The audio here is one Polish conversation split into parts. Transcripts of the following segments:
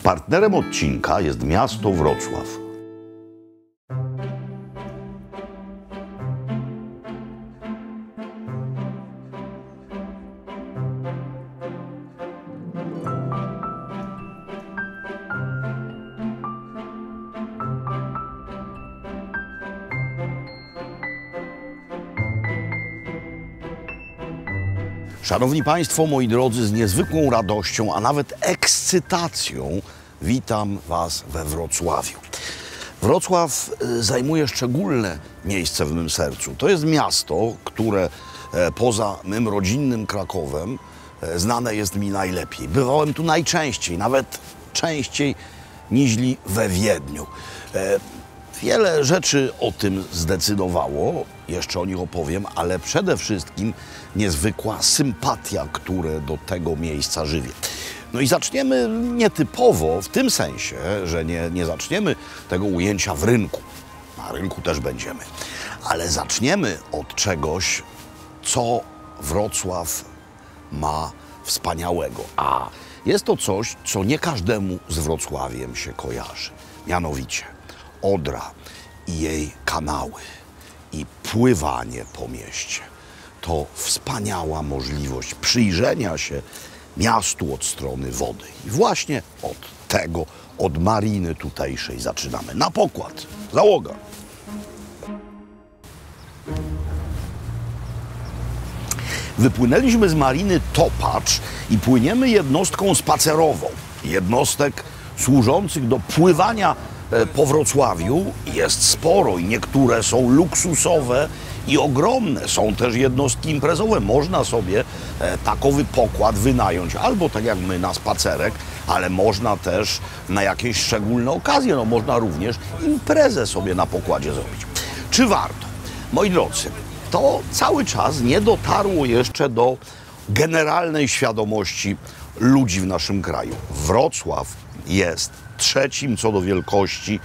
Partnerem odcinka jest miasto Wrocław. Szanowni Państwo, moi drodzy, z niezwykłą radością, a nawet ekscytacją witam Was we Wrocławiu. Wrocław zajmuje szczególne miejsce w mym sercu. To jest miasto, które poza mym rodzinnym Krakowem znane jest mi najlepiej. Bywałem tu najczęściej, nawet częściej niźli we Wiedniu. Wiele rzeczy o tym zdecydowało, jeszcze o nich opowiem, ale przede wszystkim niezwykła sympatia, która do tego miejsca żywie. No i zaczniemy nietypowo w tym sensie, że nie zaczniemy tego ujęcia w rynku. Na rynku też będziemy. Ale zaczniemy od czegoś, co Wrocław ma wspaniałego. A jest to coś, co nie każdemu z Wrocławiem się kojarzy. Mianowicie Odra i jej kanały i pływanie po mieście. To wspaniała możliwość przyjrzenia się miastu od strony wody. I właśnie od tego, od mariny tutejszej zaczynamy. Na pokład, załoga. Wypłynęliśmy z mariny Topacz i płyniemy jednostką spacerową. Jednostek służących do pływania po Wrocławiu jest sporo i niektóre są luksusowe i ogromne. Są też jednostki imprezowe. Można sobie takowy pokład wynająć albo tak jak my na spacerek, ale można też na jakieś szczególne okazje. No, można również imprezę sobie na pokładzie zrobić. Czy warto? Moi drodzy, to cały czas nie dotarło jeszcze do generalnej świadomości ludzi w naszym kraju. Wrocław jest trzecim co do wielkości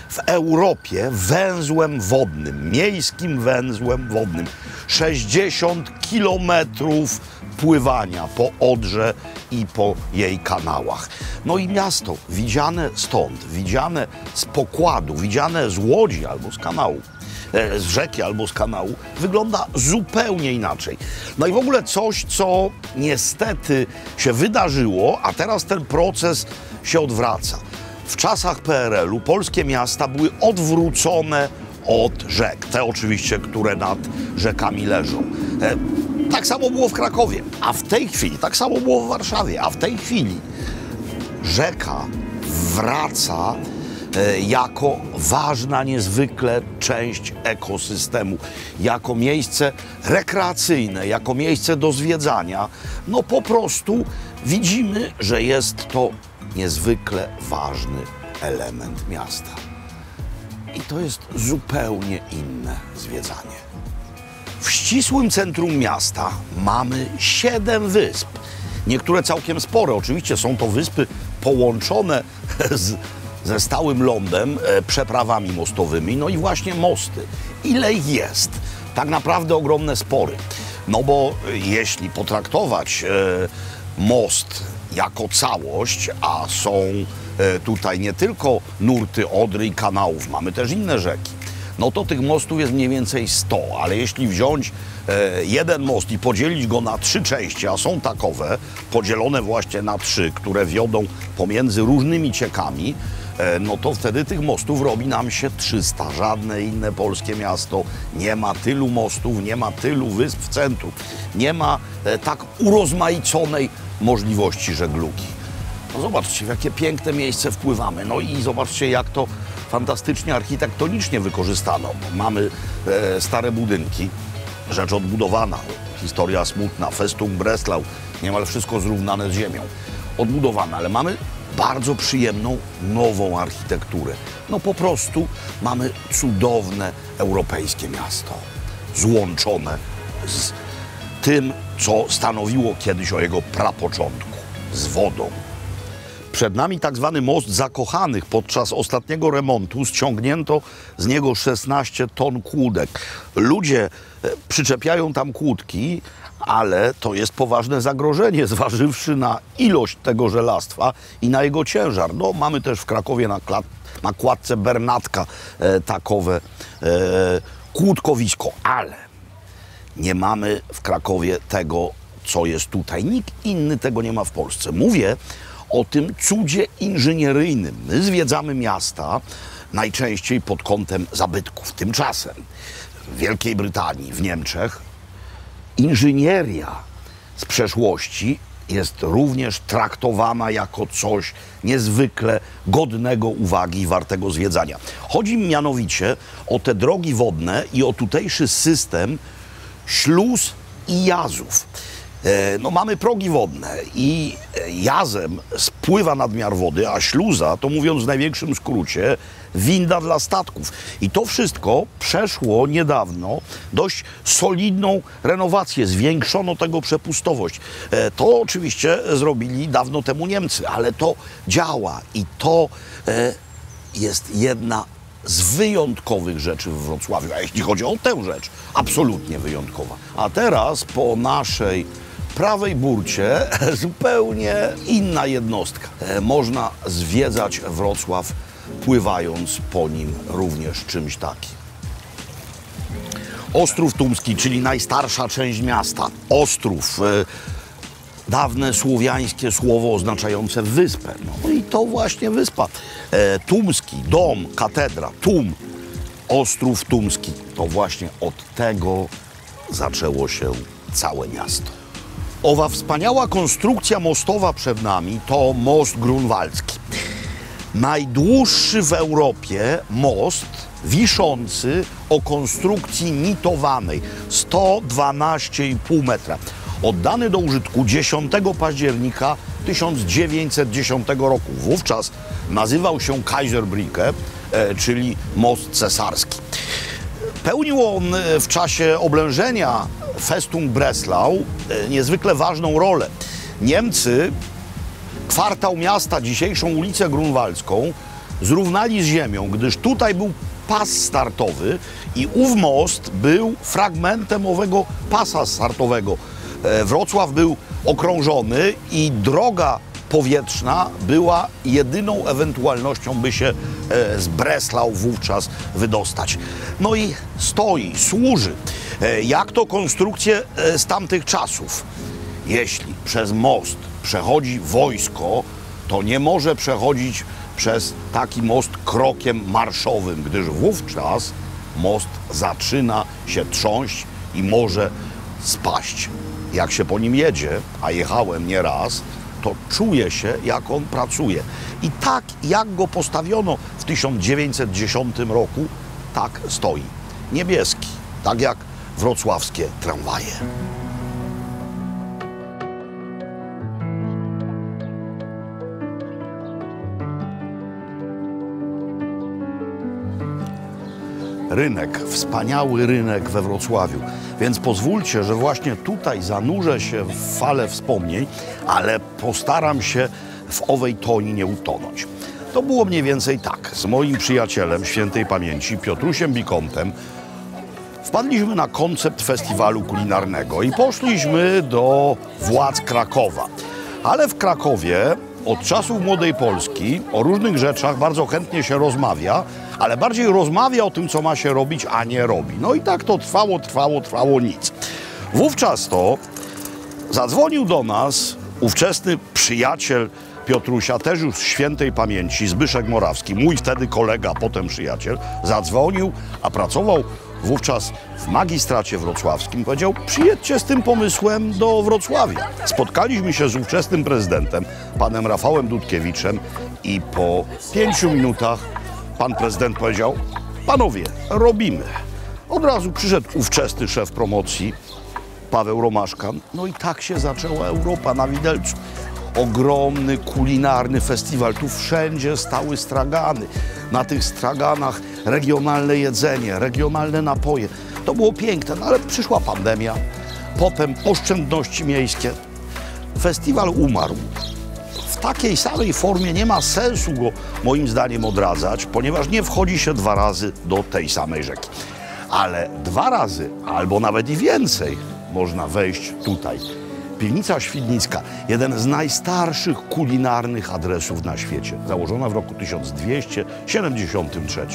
w Europie węzłem wodnym, miejskim węzłem wodnym. 60 kilometrów pływania po Odrze i po jej kanałach. No i miasto widziane stąd, widziane z pokładu, widziane z łodzi albo z kanału, z rzeki albo z kanału, wygląda zupełnie inaczej. No i w ogóle coś, co niestety się wydarzyło, a teraz ten proces się odwraca. W czasach PRL-u polskie miasta były odwrócone od rzek. Te oczywiście, które nad rzekami leżą. Tak samo było w Krakowie, a w tej chwili, tak samo było w Warszawie, a w tej chwili rzeka wraca jako ważna niezwykle część ekosystemu, jako miejsce rekreacyjne, jako miejsce do zwiedzania. No po prostu widzimy, że jest to niezwykle ważny element miasta. I to jest zupełnie inne zwiedzanie. W ścisłym centrum miasta mamy 7 wysp. Niektóre całkiem spore. Oczywiście są to wyspy połączone ze stałym lądem, przeprawami mostowymi, no i właśnie mosty. Ile ich jest? Tak naprawdę ogromne spory. No bo jeśli potraktować most jako całość, a są tutaj nie tylko nurty Odry i kanałów, mamy też inne rzeki, no to tych mostów jest mniej więcej 100, ale jeśli wziąć jeden most i podzielić go na 3 części, a są takowe, podzielone właśnie na 3, które wiodą pomiędzy różnymi ciekami, no to wtedy tych mostów robi nam się 300. Żadne inne polskie miasto nie ma tylu mostów, nie ma tylu wysp w centrum, nie ma tak urozmaiconej możliwości żeglugi. No zobaczcie, w jakie piękne miejsce wpływamy. No i zobaczcie, jak to fantastycznie architektonicznie wykorzystano. Mamy stare budynki, rzecz odbudowana, historia smutna, Festung Breslau, niemal wszystko zrównane z ziemią. Odbudowane, ale mamy bardzo przyjemną, nową architekturę. No po prostu mamy cudowne europejskie miasto, złączone z tym, co stanowiło kiedyś o jego prapoczątku, z wodą. Przed nami tak zwany most Zakochanych. Podczas ostatniego remontu ściągnięto z niego 16 ton kłódek. Ludzie przyczepiają tam kłódki, ale to jest poważne zagrożenie, zważywszy na ilość tego żelastwa i na jego ciężar. No, mamy też w Krakowie na kładce Bernatka takowe kłódkowisko, ale nie mamy w Krakowie tego, co jest tutaj. Nikt inny tego nie ma w Polsce. Mówię o tym cudzie inżynieryjnym. My zwiedzamy miasta najczęściej pod kątem zabytków. Tymczasem w Wielkiej Brytanii, w Niemczech inżynieria z przeszłości jest również traktowana jako coś niezwykle godnego uwagi i wartego zwiedzania. Chodzi mi mianowicie o te drogi wodne i o tutejszy system śluz i jazów. No, mamy progi wodne i jazem spływa nadmiar wody, a śluza, to mówiąc w największym skrócie, winda dla statków. I to wszystko przeszło niedawno dość solidną renowację, zwiększono tego przepustowość. To oczywiście zrobili dawno temu Niemcy, ale to działa i to jest jedna z wyjątkowych rzeczy w Wrocławiu. A jeśli chodzi o tę rzecz, absolutnie wyjątkowa. A teraz po naszej prawej burcie zupełnie inna jednostka. Można zwiedzać Wrocław, pływając po nim również czymś takim. Ostrów Tumski, czyli najstarsza część miasta. Ostrów, dawne słowiańskie słowo oznaczające wyspę. No i to właśnie wyspa. Tumski, dom, katedra, Tum, Ostrów Tumski. To właśnie od tego zaczęło się całe miasto. Owa wspaniała konstrukcja mostowa przed nami to most grunwaldzki. Najdłuższy w Europie most wiszący o konstrukcji nitowanej, 112,5 metra. Oddany do użytku 10 października 1910 roku. Wówczas nazywał się Kaiserbrücke, czyli most cesarski. Pełnił on w czasie oblężenia Festung Breslau niezwykle ważną rolę. Niemcy kwartał miasta, dzisiejszą ulicę Grunwaldzką, zrównali z ziemią, gdyż tutaj był pas startowy i ów most był fragmentem owego pasa startowego. Wrocław był okrążony i droga powietrzna była jedyną ewentualnością, by się z Breslau wówczas wydostać. No i stoi, służy. Jak to konstrukcje z tamtych czasów? Jeśli przez most przechodzi wojsko, to nie może przechodzić przez taki most krokiem marszowym, gdyż wówczas most zaczyna się trząść i może spaść. Jak się po nim jedzie, a jechałem nieraz, to czuje się, jak on pracuje. I tak, jak go postawiono w 1910 roku, tak stoi. Niebieski, tak jak wrocławskie tramwaje. Rynek, wspaniały rynek we Wrocławiu. Więc pozwólcie, że właśnie tutaj zanurzę się w falę wspomnień, ale postaram się w owej toni nie utonąć. To było mniej więcej tak. Z moim przyjacielem świętej pamięci, Piotrusiem Bikontem, wpadliśmy na koncept festiwalu kulinarnego i poszliśmy do władz Krakowa. Ale w Krakowie od czasów Młodej Polski o różnych rzeczach bardzo chętnie się rozmawia, ale bardziej rozmawia o tym, co ma się robić, a nie robi. No i tak to trwało nic. Wówczas to zadzwonił do nas ówczesny przyjaciel Piotrusia, też już świętej pamięci, Zbyszek Morawski, mój wtedy kolega, potem przyjaciel, zadzwonił, a pracował wówczas w magistracie wrocławskim. Powiedział: przyjedźcie z tym pomysłem do Wrocławia. Spotkaliśmy się z ówczesnym prezydentem, panem Rafałem Dudkiewiczem, i po 5 minutach pan prezydent powiedział: panowie, robimy. Od razu przyszedł ówczesny szef promocji, Paweł Romaszkan. No i tak się zaczęła Europa na widelcu. Ogromny kulinarny festiwal. Tu wszędzie stały stragany. Na tych straganach regionalne jedzenie, regionalne napoje. To było piękne, no ale przyszła pandemia. Potem oszczędności miejskie. Festiwal umarł. W takiej samej formie nie ma sensu go, moim zdaniem, odradzać, ponieważ nie wchodzi się 2 razy do tej samej rzeki. Ale 2 razy, albo nawet i więcej, można wejść tutaj. Piwnica Świdnicka, jeden z najstarszych kulinarnych adresów na świecie, założona w roku 1273.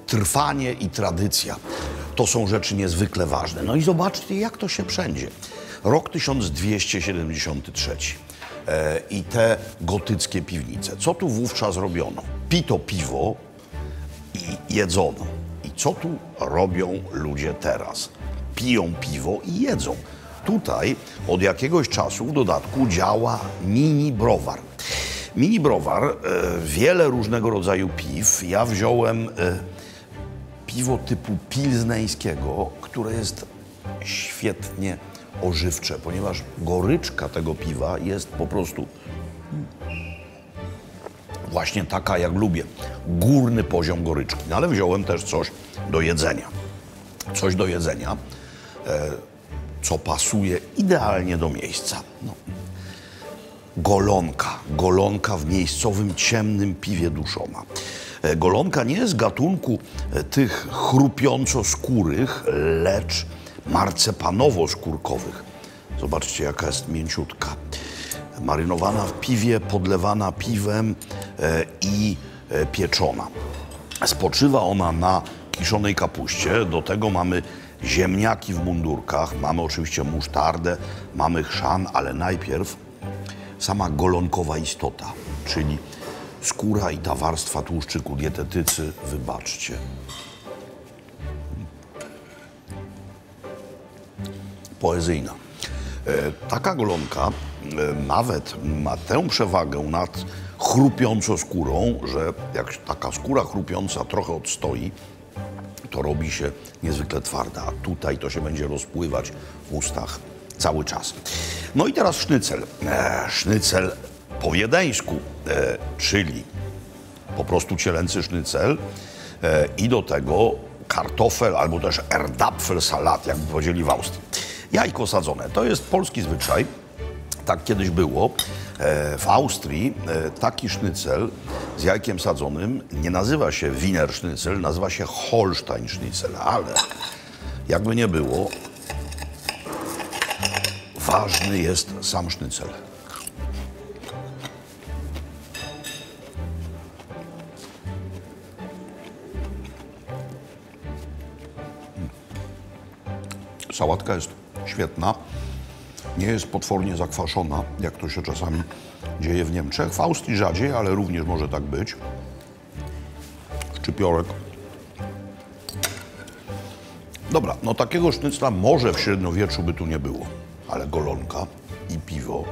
Trwanie i tradycja to są rzeczy niezwykle ważne. No i zobaczcie, jak to się wszędzie. Rok 1273 i te gotyckie piwnice. Co tu wówczas robiono? Pito piwo i jedzono. I co tu robią ludzie teraz? Piją piwo i jedzą. Tutaj od jakiegoś czasu w dodatku działa mini browar. Mini browar, wiele różnego rodzaju piw. Ja wziąłem piwo typu pilzneńskiego, które jest świetnie ożywcze, ponieważ goryczka tego piwa jest po prostu właśnie taka, jak lubię. Górny poziom goryczki. No ale wziąłem też coś do jedzenia. Coś do jedzenia, co pasuje idealnie do miejsca. No. Golonka. Golonka w miejscowym ciemnym piwie duszona. Golonka nie jest z gatunku tych chrupiąco-skórych, lecz marcepanowo-skórkowych. Zobaczcie, jaka jest mięciutka. Marynowana w piwie, podlewana piwem i pieczona. Spoczywa ona na kiszonej kapuście. Do tego mamy ziemniaki w mundurkach, mamy oczywiście musztardę, mamy chrzan, ale najpierw sama golonkowa istota, czyli skóra i ta warstwa tłuszczyku. Dietetycy, wybaczcie. Poezyjna. Taka golonka nawet ma tę przewagę nad chrupiącą skórą, że jak taka skóra chrupiąca trochę odstoi, to robi się niezwykle twarda, a tutaj to się będzie rozpływać w ustach cały czas. No i teraz sznycel. Sznycel po wiedeńsku, czyli po prostu cielęcy sznycel i do tego kartofel albo też erdapfelsalat, jakby powiedzieli w Austrii. Jajko sadzone. To jest polski zwyczaj. Tak kiedyś było. W Austrii taki sznycel z jajkiem sadzonym nie nazywa się Wiener Schnitzel, nazywa się Holstein Schnitzel, ale jakby nie było, ważny jest sam sznycel. Sałatka jest świetna, nie jest potwornie zakwaszona, jak to się czasami dzieje w Niemczech. W Austrii rzadziej, ale również może tak być. Szczypiorek. Dobra, no takiego sznycla może w średniowieczu by tu nie było, ale golonka i piwo,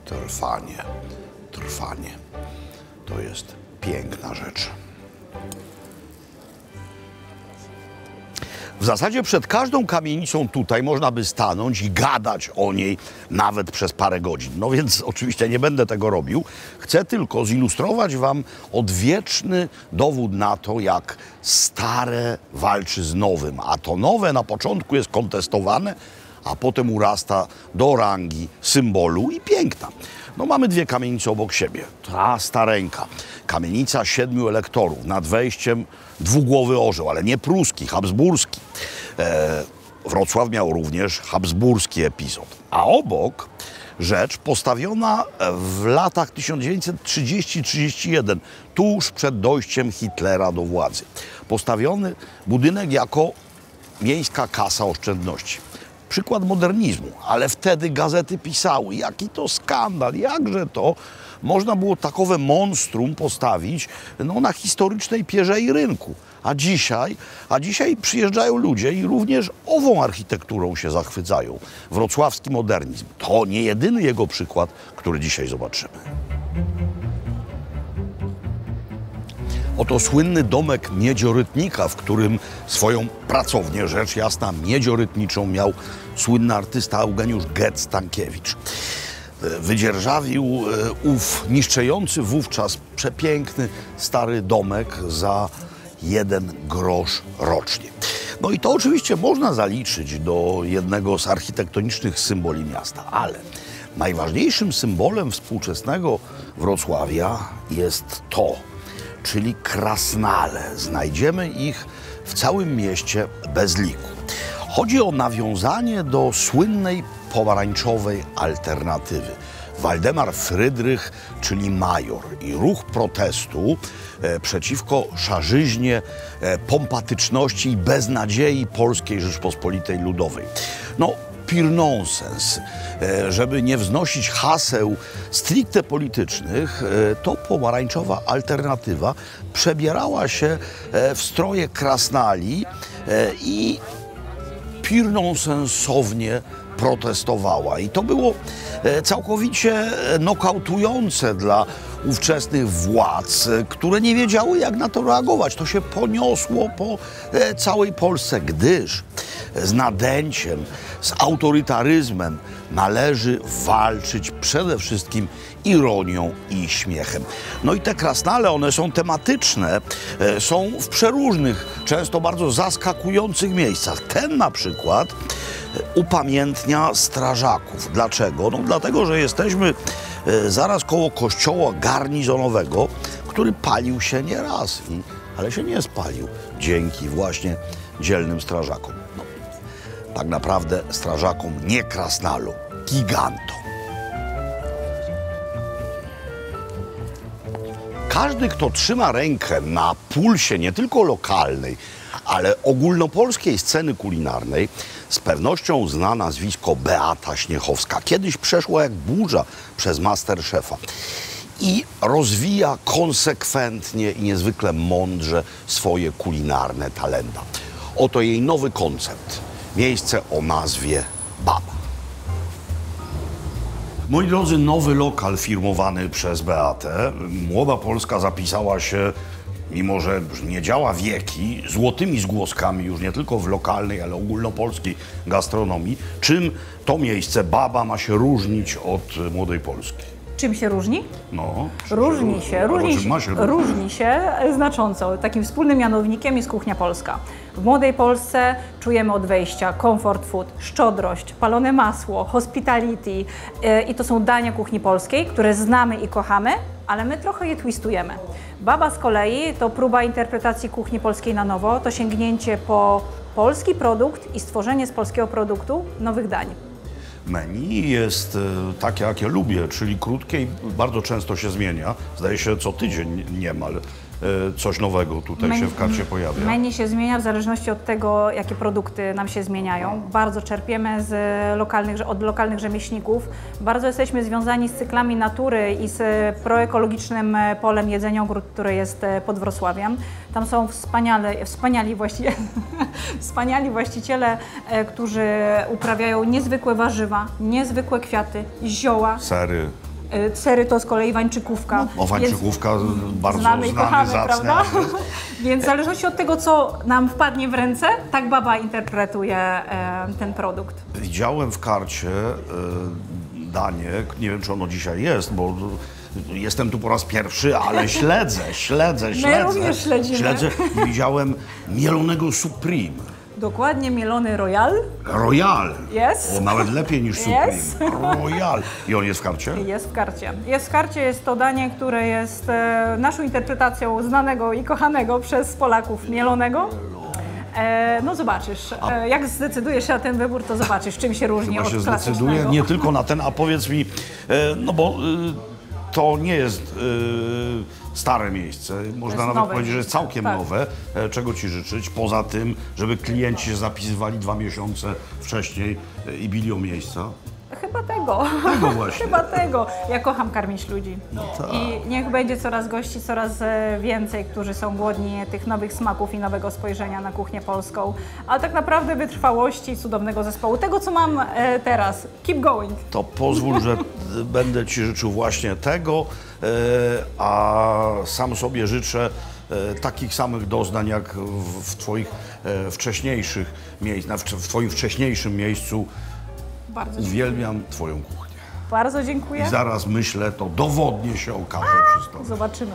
trwanie. To jest piękna rzecz. W zasadzie przed każdą kamienicą tutaj można by stanąć i gadać o niej nawet przez parę godzin. No więc oczywiście nie będę tego robił. Chcę tylko zilustrować wam odwieczny dowód na to, jak stare walczy z nowym. A to nowe na początku jest kontestowane, a potem urasta do rangi symbolu i piękna. No mamy dwie kamienice obok siebie. Ta stareńka, kamienica 7 elektorów, nad wejściem dwugłowy orzeł, ale nie pruski, habsburski. Wrocław miał również habsburski epizod. A obok rzecz postawiona w latach 1930-31, tuż przed dojściem Hitlera do władzy. Postawiony budynek jako miejska kasa oszczędności. Przykład modernizmu, ale wtedy gazety pisały, jaki to skandal, jakże to można było takowe monstrum postawić no, na historycznej pierzei rynku. A dzisiaj przyjeżdżają ludzie i również ową architekturą się zachwycają. Wrocławski modernizm to nie jedyny jego przykład, który dzisiaj zobaczymy. Oto słynny domek miedziorytnika, w którym swoją pracownię, rzecz jasna, miedziorytniczą miał słynny artysta Eugeniusz Getz-Stankiewicz. Wydzierżawił ów niszczejący wówczas przepiękny stary domek za 1 grosz rocznie. No i to oczywiście można zaliczyć do jednego z architektonicznych symboli miasta, ale najważniejszym symbolem współczesnego Wrocławia jest to, czyli krasnale. Znajdziemy ich w całym mieście bez liku. Chodzi o nawiązanie do słynnej pomarańczowej alternatywy. Waldemar Frydrych, czyli major, i ruch protestu przeciwko szarzyźnie, pompatyczności i beznadziei Polskiej Rzeczpospolitej Ludowej. No, pur nonsens. Żeby nie wznosić haseł stricte politycznych, to pomarańczowa alternatywa przebierała się w stroje krasnali i pur nonsensownie protestowała. I to było całkowicie nokautujące dla ówczesnych władz, które nie wiedziały, jak na to reagować. To się poniosło po całej Polsce, gdyż z nadęciem, z autorytaryzmem należy walczyć przede wszystkim ironią i śmiechem. No i te krasnale, one są tematyczne, są w przeróżnych, często bardzo zaskakujących miejscach. Ten na przykład upamiętnia strażaków. Dlaczego? No dlatego, że jesteśmy zaraz koło kościoła garnizonowego, który palił się nieraz, ale się nie spalił dzięki właśnie dzielnym strażakom. No, tak naprawdę strażakom, nie krasnalom, gigantom. Każdy, kto trzyma rękę na pulsie nie tylko lokalnej, ale ogólnopolskiej sceny kulinarnej, z pewnością zna nazwisko Beata Śniechowska. Kiedyś przeszła jak burza przez MasterChefa i rozwija konsekwentnie i niezwykle mądrze swoje kulinarne talenta. Oto jej nowy koncept. Miejsce o nazwie Baba. Moi drodzy, nowy lokal firmowany przez Beatę. Młoda Polska zapisała się, mimo że nie działa wieki, złotymi zgłoskami już nie tylko w lokalnej, ale ogólnopolskiej gastronomii. Czym to miejsce Baba ma się różnić od Młodej Polski? Czym się różni? No, Różni się znacząco. Takim wspólnym mianownikiem jest kuchnia polska. W Młodej Polsce czujemy od wejścia comfort food, szczodrość, palone masło, hospitality i to są dania kuchni polskiej, które znamy i kochamy, ale my trochę je twistujemy. Baba z kolei to próba interpretacji kuchni polskiej na nowo, to sięgnięcie po polski produkt i stworzenie z polskiego produktu nowych dań. Menu jest takie, jakie lubię, czyli krótkie i bardzo często się zmienia. Zdaje się, co tydzień niemal coś nowego tutaj się w karcie pojawia. Menu się zmienia w zależności od tego, jakie produkty nam się zmieniają. Bardzo czerpiemy od lokalnych rzemieślników. Bardzo jesteśmy związani z cyklami natury i z proekologicznym polem Jedzeniogród, które jest pod Wrocławiem. Tam są wspaniali właściciele, którzy uprawiają niezwykłe warzywa, niezwykłe kwiaty, zioła. Sery. Sery to z kolei wańczykówka. No, wańczykówka bardzo znamy i kochamy, zacny, prawda? Więc w zależności od tego, co nam wpadnie w ręce, tak Baba interpretuje ten produkt. Widziałem w karcie danie, nie wiem, czy ono dzisiaj jest, bo jestem tu po raz pierwszy, ale śledzę. My również śledzimy. Śledzę i widziałem mielonego Supreme. Dokładnie, mielony Royal. Royal. Jest. O, nawet lepiej niż Supreme. Jest. Royal. I on jest w karcie? Jest w karcie. Jest w karcie, jest to danie, które jest naszą interpretacją znanego i kochanego przez Polaków mielonego. No zobaczysz, jak zdecydujesz się na ten wybór, to zobaczysz, czym się różni Chyba od się klasycznego. zdecyduję nie tylko na ten, a powiedz mi, no bo to nie jest stare miejsce, można nawet powiedzieć, że jest całkiem nowe. Czego Ci życzyć? Poza tym, żeby klienci się zapisywali 2 miesiące wcześniej i bili o miejsca. Chyba tego. Tego właśnie. Chyba tego. Ja kocham karmić ludzi. No tak. I niech będzie coraz gości, coraz więcej, którzy są głodni tych nowych smaków i nowego spojrzenia na kuchnię polską. Ale tak naprawdę wytrwałości cudownego zespołu. Tego, co mam teraz. Keep going. To pozwól, że będę Ci życzył właśnie tego, a sam sobie życzę takich samych doznań, jak w Twoich wcześniejszych miejscach, w Twoim wcześniejszym miejscu. Bardzo Uwielbiam Twoją kuchnię. Bardzo dziękuję. I zaraz myślę, to dowodnie się okaże przy stole. Zobaczymy.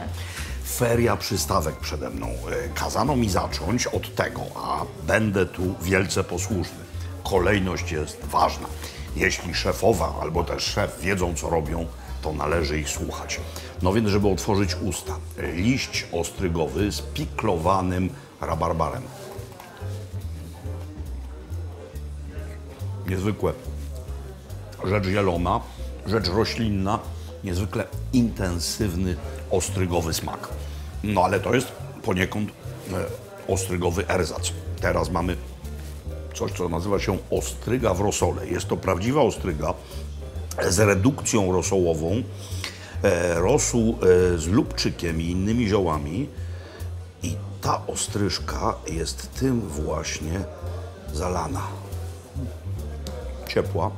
Feria przystawek przede mną. Kazano mi zacząć od tego, a będę tu wielce posłuszny. Kolejność jest ważna. Jeśli szefowa albo też szef wiedzą, co robią, to należy ich słuchać. No więc, żeby otworzyć usta, liść ostrygowy z piklowanym rabarbarem. Niezwykłe. Rzecz zielona, rzecz roślinna, niezwykle intensywny, ostrygowy smak. No ale to jest poniekąd ostrygowy erzac. Teraz mamy coś, co nazywa się ostryga w rosole. Jest to prawdziwa ostryga z redukcją rosołową, rosół z lubczykiem i innymi ziołami. I ta ostryżka jest tym właśnie zalana. Ciepła.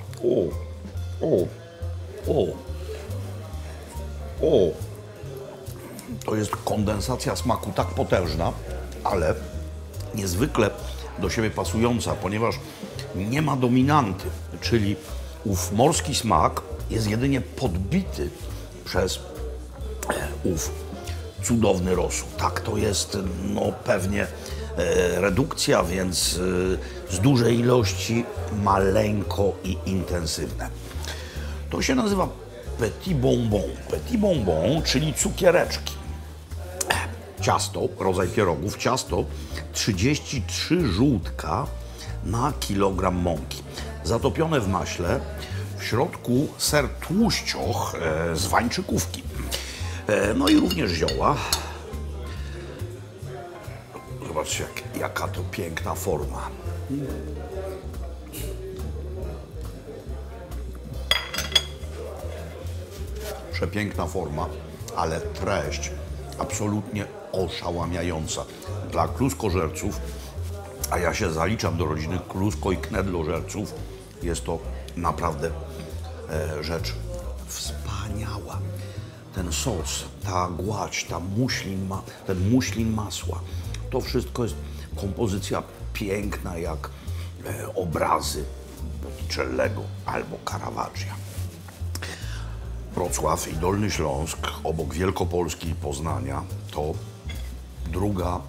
To jest kondensacja smaku tak potężna, ale niezwykle do siebie pasująca, ponieważ nie ma dominanty, czyli ów morski smak jest jedynie podbity przez ów cudowny rosół. Tak, to jest no pewnie redukcja, więc z dużej ilości maleńko i intensywne. To się nazywa petit bonbon. Petit bonbon, czyli cukiereczki. Ciasto, rodzaj pierogów, ciasto 33 żółtka na kilogram mąki. Zatopione w maśle, w środku ser tłuścioch z wańczykówki. No i również zioła. Zobaczcie, jaka to piękna forma. Przepiękna forma, ale treść absolutnie oszałamiająca. Dla kluskożerców, a ja się zaliczam do rodziny klusko- i knedlożerców, jest to naprawdę rzecz wspaniała. Ten sos, ta gładź, ten muślin masła, to wszystko jest kompozycja piękna jak obrazy Botticellego albo Caravaggia. Wrocław i Dolny Śląsk, obok Wielkopolski i Poznania, to druga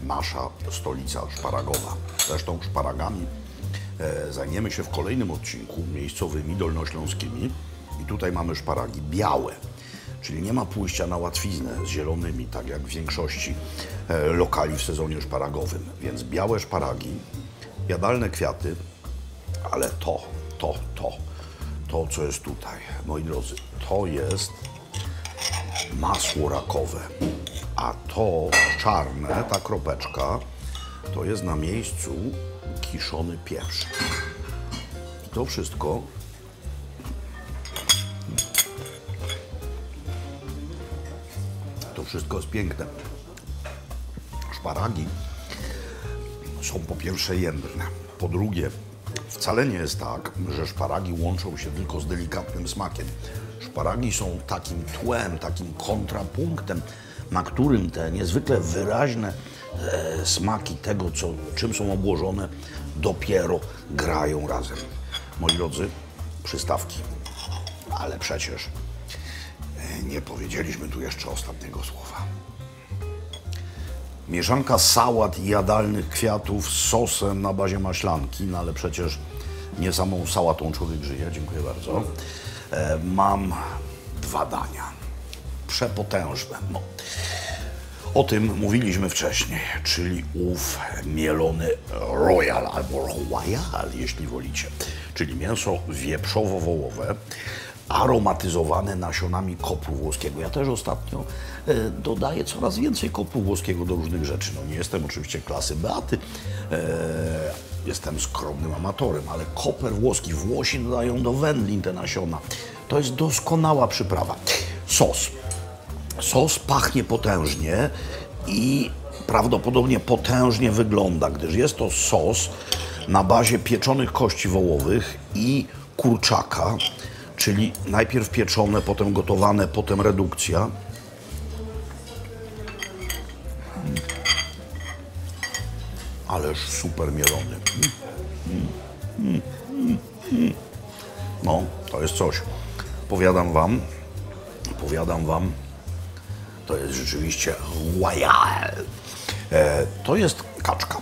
nasza stolica szparagowa. Zresztą szparagami zajmiemy się w kolejnym odcinku, miejscowymi, dolnośląskimi. I tutaj mamy szparagi białe, czyli nie ma pójścia na łatwiznę z zielonymi, tak jak w większości lokali w sezonie szparagowym. Więc białe szparagi, jadalne kwiaty, ale to, co jest tutaj, moi drodzy, to jest masło rakowe, a to czarne, ta kropeczka, to jest na miejscu kiszony pieprz. I to wszystko jest piękne. Szparagi są po pierwsze jędrne, po drugie wcale nie jest tak, że szparagi łączą się tylko z delikatnym smakiem. Szparagi są takim tłem, takim kontrapunktem, na którym te niezwykle wyraźne smaki tego, czym są obłożone, dopiero grają razem. Moi drodzy, przystawki. Ale przecież nie powiedzieliśmy tu jeszcze ostatniego słowa. Mieszanka sałat i jadalnych kwiatów z sosem na bazie maślanki, no ale przecież nie samą sałatą człowiek żyje, dziękuję bardzo. Mam dwa dania, przepotężne. No. O tym mówiliśmy wcześniej, czyli ów mielony royal albo royal, jeśli wolicie, czyli mięso wieprzowo-wołowe, aromatyzowane nasionami kopru włoskiego. Ja też ostatnio dodaję coraz więcej kopru włoskiego do różnych rzeczy. No nie jestem oczywiście klasy Beaty, jestem skromnym amatorem, ale koper włoski, Włosi dodają do wędlin te nasiona. To jest doskonała przyprawa. Sos pachnie potężnie i prawdopodobnie potężnie wygląda, gdyż jest to sos na bazie pieczonych kości wołowych i kurczaka, czyli najpierw pieczone, potem gotowane, potem redukcja. Ależ super mielony. No, to jest coś. Powiadam wam, to jest rzeczywiście royal. To jest kaczka.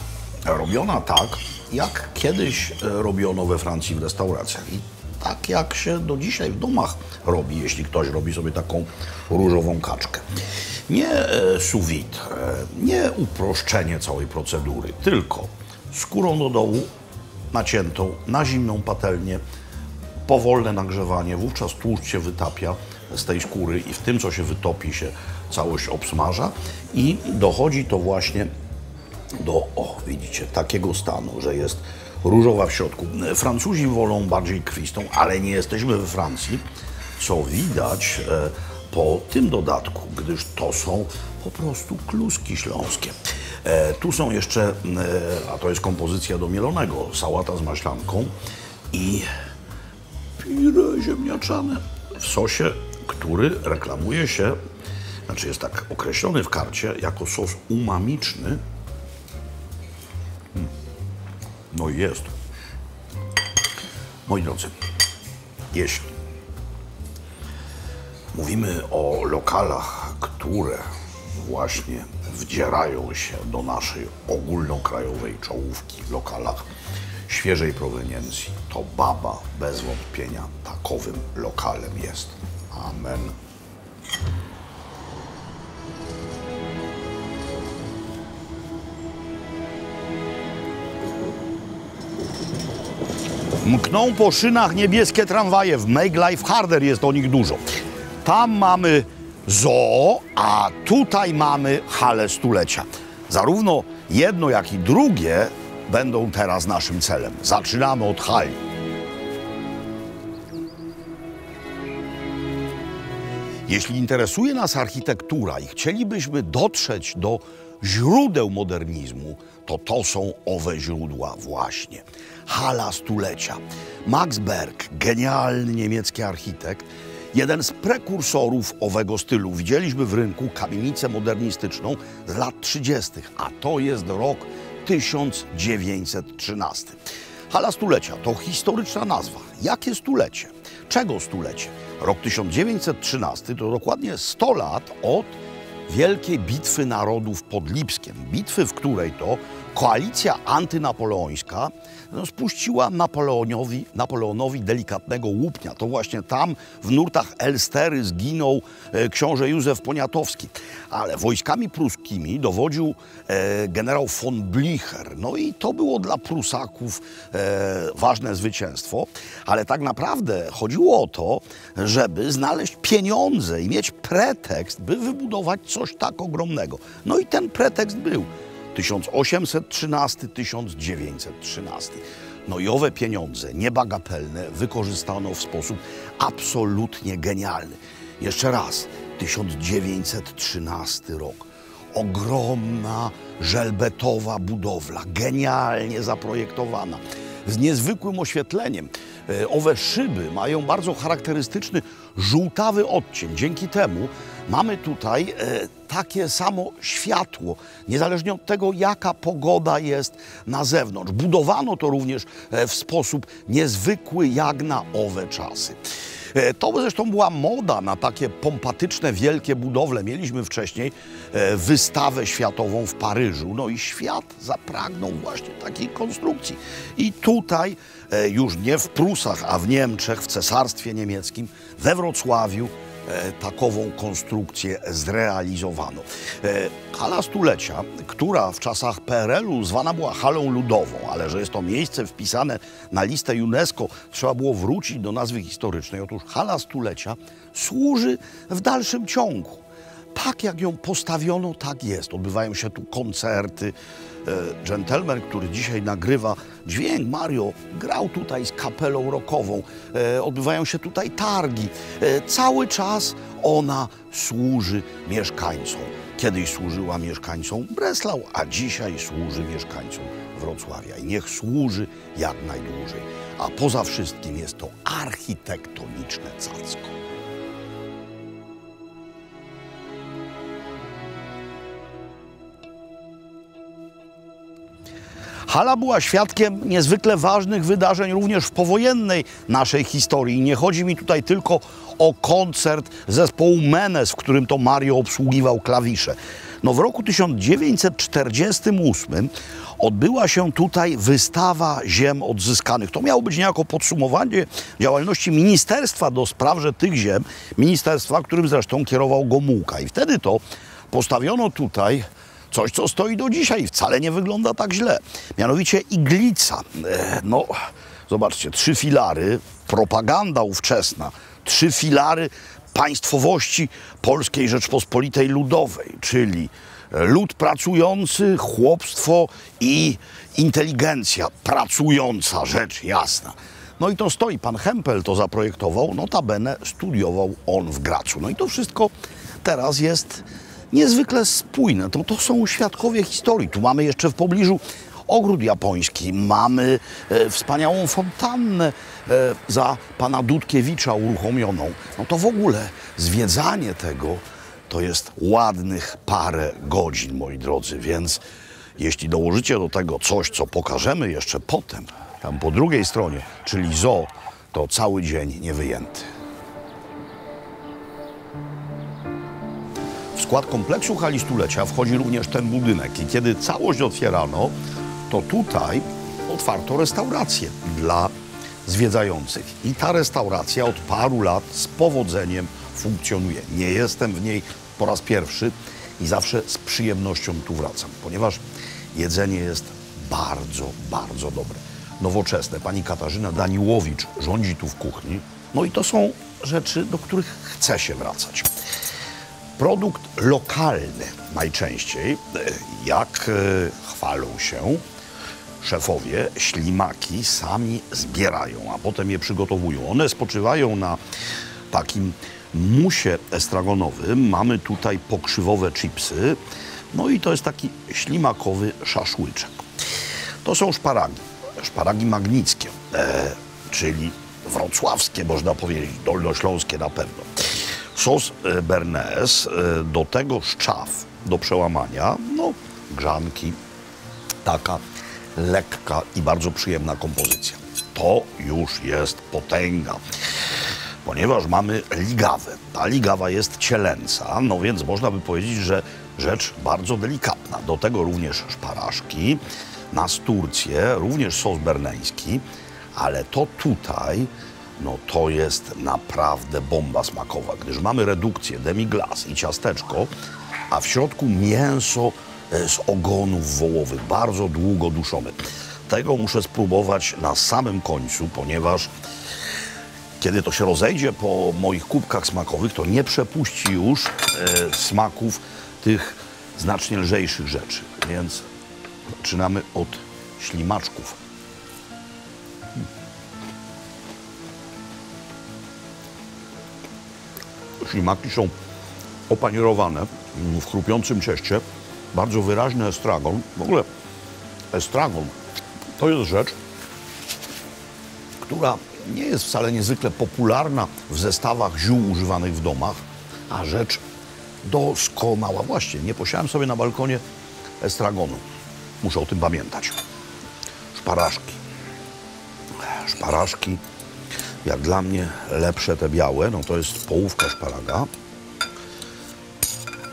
Robiona tak, jak kiedyś robiono we Francji w restauracjach. I tak jak się do dzisiaj w domach robi, jeśli ktoś robi sobie taką różową kaczkę. Nie sous vide, nie uproszczenie całej procedury, tylko skórą do dołu, naciętą na zimną patelnię, powolne nagrzewanie, wówczas tłuszcz się wytapia z tej skóry i w tym, co się wytopi, się całość obsmaża i dochodzi to właśnie do, o widzicie, takiego stanu, że jest różowa w środku. Francuzi wolą bardziej krwistą, ale nie jesteśmy we Francji, co widać po tym dodatku, gdyż to są po prostu kluski śląskie. Tu są jeszcze, a to jest kompozycja do mielonego, sałata z maślanką i pire ziemniaczane w sosie, który reklamuje się, znaczy jest tak określony w karcie jako sos umamiczny. No i jest. Moi drodzy, jeśli mówimy o lokalach, które właśnie wdzierają się do naszej ogólnokrajowej czołówki, lokalach świeżej proweniencji, to Baba bez wątpienia takowym lokalem jest. Amen. Mkną po szynach niebieskie tramwaje. W Make Life Harder jest o nich dużo. Tam mamy zoo, a tutaj mamy halę stulecia. Zarówno jedno, jak i drugie będą teraz naszym celem. Zaczynamy od hali. Jeśli interesuje nas architektura i chcielibyśmy dotrzeć do źródeł modernizmu, to są owe źródła właśnie. Hala stulecia. Max Berg, genialny niemiecki architekt, jeden z prekursorów owego stylu. Widzieliśmy w rynku kamienicę modernistyczną z lat 30., a to jest rok 1913. Hala stulecia to historyczna nazwa. Jakie stulecie? Czego stulecie? Rok 1913 to dokładnie 100 lat od Wielkiej Bitwy Narodów pod Lipskiem. Bitwy, w której to koalicja antynapoleońska spuściła Napoleonowi delikatnego łupnia. To właśnie tam w nurtach Elstery zginął książę Józef Poniatowski. Ale wojskami pruskimi dowodził generał von Blücher. No i to było dla Prusaków ważne zwycięstwo. Ale tak naprawdę chodziło o to, żeby znaleźć pieniądze i mieć pretekst, by wybudować coś tak ogromnego. No i ten pretekst był 1813-1913. No i owe pieniądze, niebagatelne, wykorzystano w sposób absolutnie genialny. Jeszcze raz, 1913 rok. Ogromna, żelbetowa budowla, genialnie zaprojektowana, z niezwykłym oświetleniem. Owe szyby mają bardzo charakterystyczny żółtawy odcień. Dzięki temu mamy tutaj takie samo światło, niezależnie od tego, jaka pogoda jest na zewnątrz. Budowano to również w sposób niezwykły jak na owe czasy. To zresztą była moda na takie pompatyczne, wielkie budowle. Mieliśmy wcześniej wystawę światową w Paryżu. No i świat zapragnął właśnie takiej konstrukcji. I tutaj, już nie w Prusach, a w Niemczech, w Cesarstwie Niemieckim, we Wrocławiu, takową konstrukcję zrealizowano. Hala stulecia, która w czasach PRL-u zwana była halą ludową, ale że jest to miejsce wpisane na listę UNESCO, trzeba było wrócić do nazwy historycznej. Otóż hala stulecia służy w dalszym ciągu. Tak jak ją postawiono, tak jest. Odbywają się tu koncerty. Dżentelmen, który dzisiaj nagrywa dźwięk, Mario, grał tutaj z kapelą rockową. Odbywają się tutaj targi. Cały czas ona służy mieszkańcom. Kiedyś służyła mieszkańcom Breslau, a dzisiaj służy mieszkańcom Wrocławia. I niech służy jak najdłużej. A poza wszystkim jest to architektoniczne cacko. Hala była świadkiem niezwykle ważnych wydarzeń również w powojennej naszej historii. Nie chodzi mi tutaj tylko o koncert zespołu Menes, w którym to Mario obsługiwał klawisze. No w roku 1948 odbyła się tutaj wystawa ziem odzyskanych. To miało być niejako podsumowanie działalności Ministerstwa do Spraw tych ziem, ministerstwa, którym zresztą kierował Gomułka. I wtedy to postawiono tutaj coś, co stoi do dzisiaj i wcale nie wygląda tak źle. Mianowicie iglica. No, zobaczcie, 3 filary, propaganda ówczesna, 3 filary państwowości Polskiej Rzeczpospolitej Ludowej, czyli lud pracujący, chłopstwo i inteligencja pracująca, rzecz jasna. No i to stoi, pan Hempel to zaprojektował, notabene studiował on w Gracu. No i to wszystko teraz jest niezwykle spójne. To są świadkowie historii. Tu mamy jeszcze w pobliżu ogród japoński, mamy wspaniałą fontannę za pana Dudkiewicza uruchomioną. No to w ogóle zwiedzanie tego to jest ładnych parę godzin, moi drodzy, więc jeśli dołożycie do tego coś, co pokażemy jeszcze potem, tam po drugiej stronie, czyli zoo, to cały dzień niewyjęty. W skład kompleksu hali stulecia wchodzi również ten budynek i kiedy całość otwierano, to tutaj otwarto restaurację dla zwiedzających. I ta restauracja od paru lat z powodzeniem funkcjonuje. Nie jestem w niej po raz pierwszy i zawsze z przyjemnością tu wracam, ponieważ jedzenie jest bardzo, bardzo dobre. Nowoczesne. Pani Katarzyna Daniłowicz rządzi tu w kuchni. No i to są rzeczy, do których chce się wracać. Produkt lokalny najczęściej, jak chwalą się szefowie, ślimaki sami zbierają, a potem je przygotowują. One spoczywają na takim musie estragonowym. Mamy tutaj pokrzywowe chipsy. No i to jest taki ślimakowy szaszłyczek. To są szparagi magnickie, czyli wrocławskie, można powiedzieć, dolnośląskie na pewno. Sos bearnaise, do tego szczaw do przełamania, no grzanki, taka lekka i bardzo przyjemna kompozycja. To już jest potęga, ponieważ mamy ligawę. Ta ligawa jest cielęca, no więc można by powiedzieć, że rzecz bardzo delikatna. Do tego również szparaszki, nasturcje, również sos berneński, ale to tutaj, no to jest naprawdę bomba smakowa, gdyż mamy redukcję, demi-glace i ciasteczko, a w środku mięso z ogonów wołowych, bardzo długo duszone. Tego muszę spróbować na samym końcu, ponieważ kiedy to się rozejdzie po moich kubkach smakowych, to nie przepuści już smaków tych znacznie lżejszych rzeczy. Więc zaczynamy od ślimaczków. Ślimaki są opanierowane w chrupiącym cieście. Bardzo wyraźny estragon. W ogóle estragon to jest rzecz, która nie jest wcale niezwykle popularna w zestawach ziół używanych w domach, a rzecz doskonała. Właśnie, nie posiadałem sobie na balkonie estragonu. Muszę o tym pamiętać. Szparaszki. Szparaszki, jak dla mnie lepsze te białe, no to jest połówka szparaga.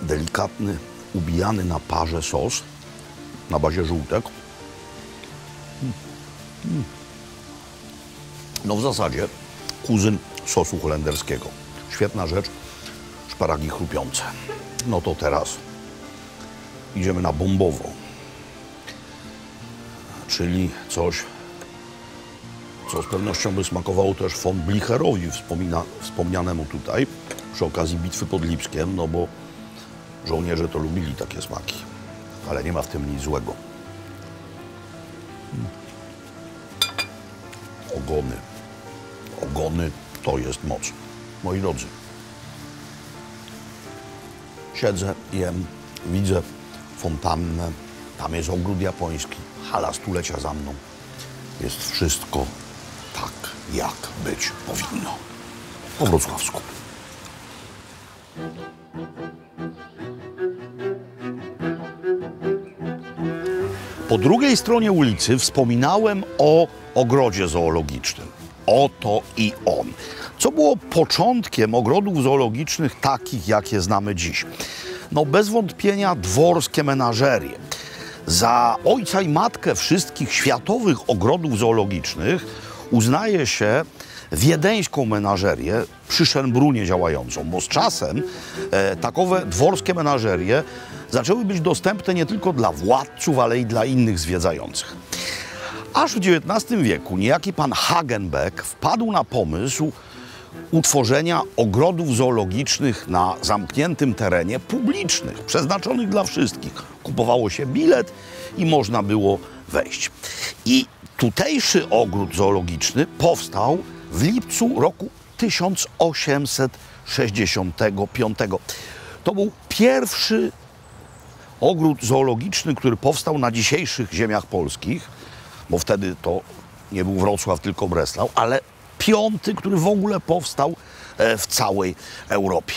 Delikatny, ubijany na parze sos na bazie żółtek. No w zasadzie kuzyn sosu holenderskiego. Świetna rzecz, szparagi chrupiące. No to teraz idziemy na bombową, czyli coś, co z pewnością by smakowało też von Blicherowi, wspomnianemu tutaj przy okazji bitwy pod Lipskiem, no bo żołnierze to lubili takie smaki, ale nie ma w tym nic złego. Ogony. Ogony to jest moc. Moi drodzy, siedzę, jem, widzę fontannę, tam jest ogród japoński, hala stulecia za mną. Jest wszystko tak, jak być powinno. Po wrocławsku. Po drugiej stronie ulicy wspominałem o ogrodzie zoologicznym. Oto i on. Co było początkiem ogrodów zoologicznych takich, jakie znamy dziś? No bez wątpienia dworskie menażerie. Za ojca i matkę wszystkich światowych ogrodów zoologicznych uznaje się wiedeńską menażerię przy Schönbrunnie działającą, bo z czasem takowe dworskie menażerie zaczęły być dostępne nie tylko dla władców, ale i dla innych zwiedzających. Aż w XIX wieku niejaki pan Hagenbeck wpadł na pomysł utworzenia ogrodów zoologicznych na zamkniętym terenie publicznych, przeznaczonych dla wszystkich. Kupowało się bilet i można było wejść. I tutejszy ogród zoologiczny powstał w lipcu roku 1865. To był pierwszy ogród zoologiczny, który powstał na dzisiejszych ziemiach polskich, bo wtedy to nie był Wrocław, tylko Breslau, ale piąty, który w ogóle powstał w całej Europie.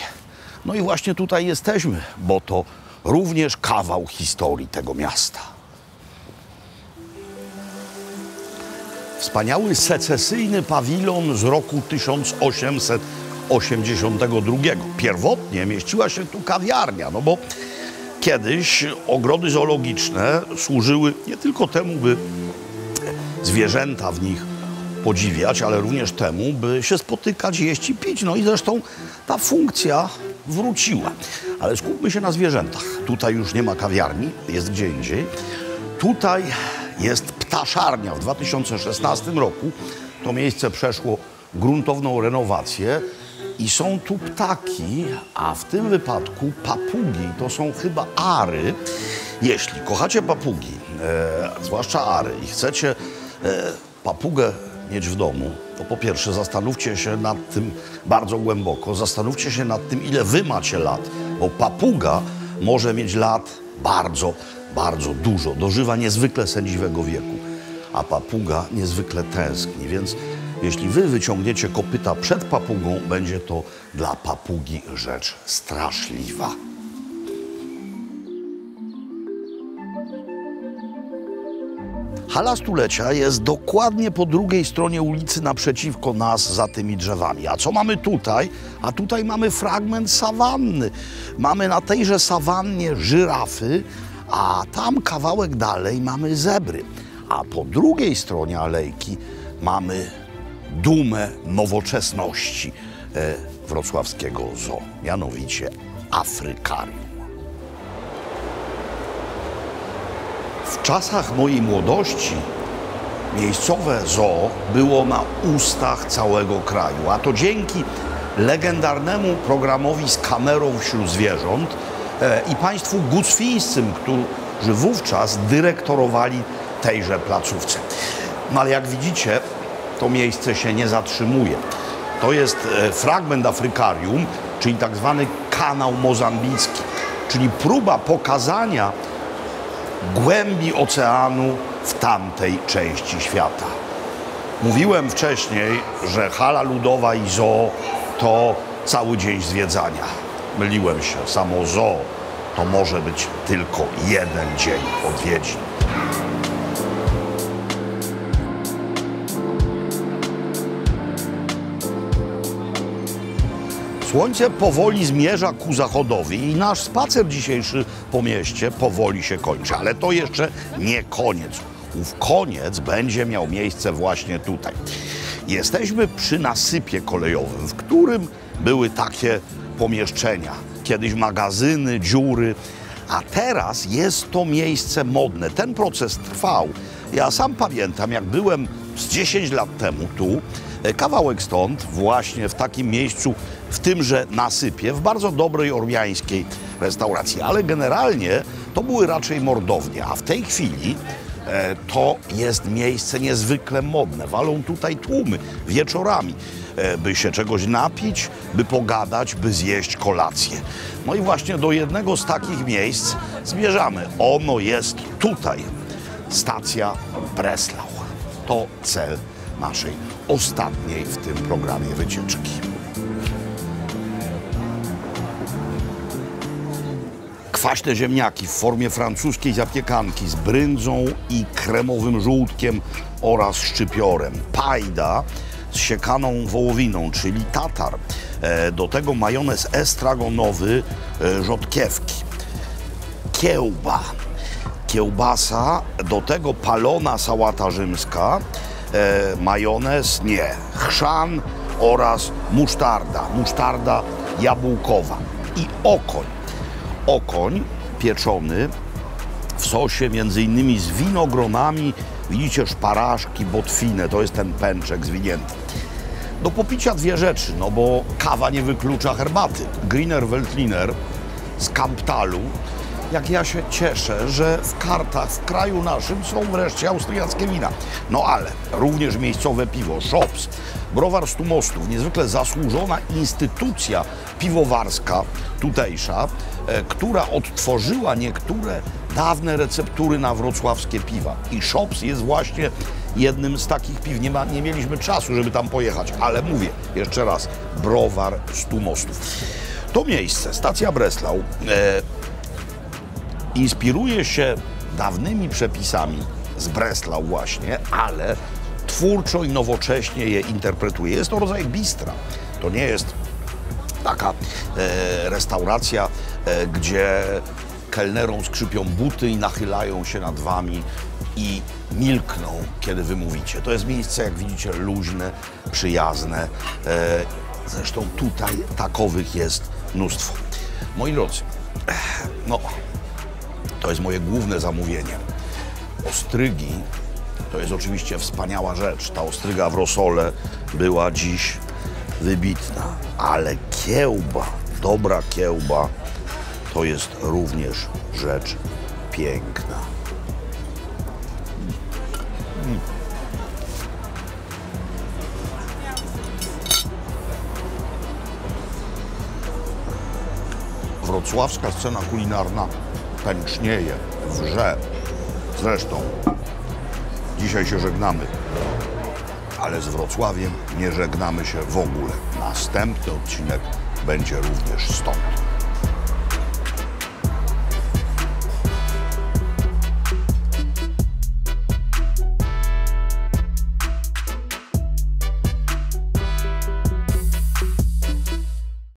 No i właśnie tutaj jesteśmy, bo to również kawał historii tego miasta. Wspaniały secesyjny pawilon z roku 1882. Pierwotnie mieściła się tu kawiarnia, no bo kiedyś ogrody zoologiczne służyły nie tylko temu, by zwierzęta w nich podziwiać, ale również temu, by się spotykać, jeść i pić. No i zresztą ta funkcja wróciła. Ale skupmy się na zwierzętach. Tutaj już nie ma kawiarni, jest gdzie indziej. Tutaj jest ptaszarnia. W 2016 roku to miejsce przeszło gruntowną renowację i są tu ptaki, a w tym wypadku papugi. To są chyba ary. Jeśli kochacie papugi, zwłaszcza ary, i chcecie papugę mieć w domu, to po pierwsze zastanówcie się nad tym bardzo głęboko. Zastanówcie się nad tym, ile wy macie lat, bo papuga może mieć lat bardzo, bardzo dużo. Dożywa niezwykle sędziwego wieku, a papuga niezwykle tęskni, więc jeśli wy wyciągniecie kopyta przed papugą, będzie to dla papugi rzecz straszliwa. Hala Stulecia jest dokładnie po drugiej stronie ulicy naprzeciwko nas, za tymi drzewami. A co mamy tutaj? A tutaj mamy fragment sawanny. Mamy na tejże sawannie żyrafy, a tam kawałek dalej mamy zebry. A po drugiej stronie alejki mamy dumę nowoczesności wrocławskiego zoo, mianowicie Afrykarium. W czasach mojej młodości miejscowe zoo było na ustach całego kraju, a to dzięki legendarnemu programowi Z kamerą wśród zwierząt i państwu gucwińskim, którzy wówczas dyrektorowali tejże placówce. No ale jak widzicie, to miejsce się nie zatrzymuje. To jest fragment Afrykarium, czyli tak zwany kanał mozambicki, czyli próba pokazania głębi oceanu w tamtej części świata. Mówiłem wcześniej, że hala ludowa i zoo to cały dzień zwiedzania. Myliłem się, samo zoo to może być tylko jeden dzień odwiedzin. Słońce powoli zmierza ku zachodowi i nasz spacer dzisiejszy po mieście powoli się kończy. Ale to jeszcze nie koniec. Ów koniec będzie miał miejsce właśnie tutaj. Jesteśmy przy nasypie kolejowym, w którym były takie pomieszczenia. Kiedyś magazyny, dziury, a teraz jest to miejsce modne. Ten proces trwał. Ja sam pamiętam, jak byłem z 10 lat temu tu, kawałek stąd, właśnie w takim miejscu, w tymże nasypie, w bardzo dobrej ormiańskiej restauracji. Ale generalnie to były raczej mordownie, a w tej chwili to jest miejsce niezwykle modne. Walą tutaj tłumy wieczorami, by się czegoś napić, by pogadać, by zjeść kolację. No i właśnie do jednego z takich miejsc zmierzamy. Ono jest tutaj. Stacja Breslau. To cel naszej ostatniej w tym programie wycieczki. Kwaśne ziemniaki w formie francuskiej zapiekanki z bryndzą i kremowym żółtkiem oraz szczypiorem. Pajda z siekaną wołowiną, czyli tatar. Do tego majonez estragonowy, rzodkiewki. Kiełba. kiełbasa, do tego palona sałata rzymska, majonez, nie, chrzan oraz musztarda jabłkowa i okoń. Okoń pieczony w sosie między innymi z winogronami, widzicie, szparaszki, botwinę, to jest ten pęczek zwinięty. Do popicia dwie rzeczy, no bo kawa nie wyklucza herbaty. Grüner Veltliner z Kamptalu. Jak ja się cieszę, że w kartach w kraju naszym są wreszcie austriackie wina. No ale również miejscowe piwo, Schops, browar Stu Mostów, niezwykle zasłużona instytucja piwowarska tutejsza, która odtworzyła niektóre dawne receptury na wrocławskie piwa. I Schops jest właśnie jednym z takich piw. Nie mieliśmy czasu, żeby tam pojechać, ale mówię jeszcze raz, browar Stu Mostów. To miejsce, stacja Breslau, inspiruje się dawnymi przepisami z Breslau właśnie, ale twórczo i nowocześnie je interpretuje. Jest to rodzaj bistra. To nie jest taka restauracja, gdzie kelnerom skrzypią buty i nachylają się nad wami i milkną, kiedy wy mówicie. To jest miejsce, jak widzicie, luźne, przyjazne. Zresztą tutaj takowych jest mnóstwo. Moi drodzy, no, to jest moje główne zamówienie. Ostrygi to jest oczywiście wspaniała rzecz. Ta ostryga w rosole była dziś wybitna, ale kiełba, dobra kiełba, to jest również rzecz piękna. Wrocławska scena kulinarna pęcznieje, wrze. Zresztą dzisiaj się żegnamy, ale z Wrocławiem nie żegnamy się w ogóle. Następny odcinek będzie również stąd.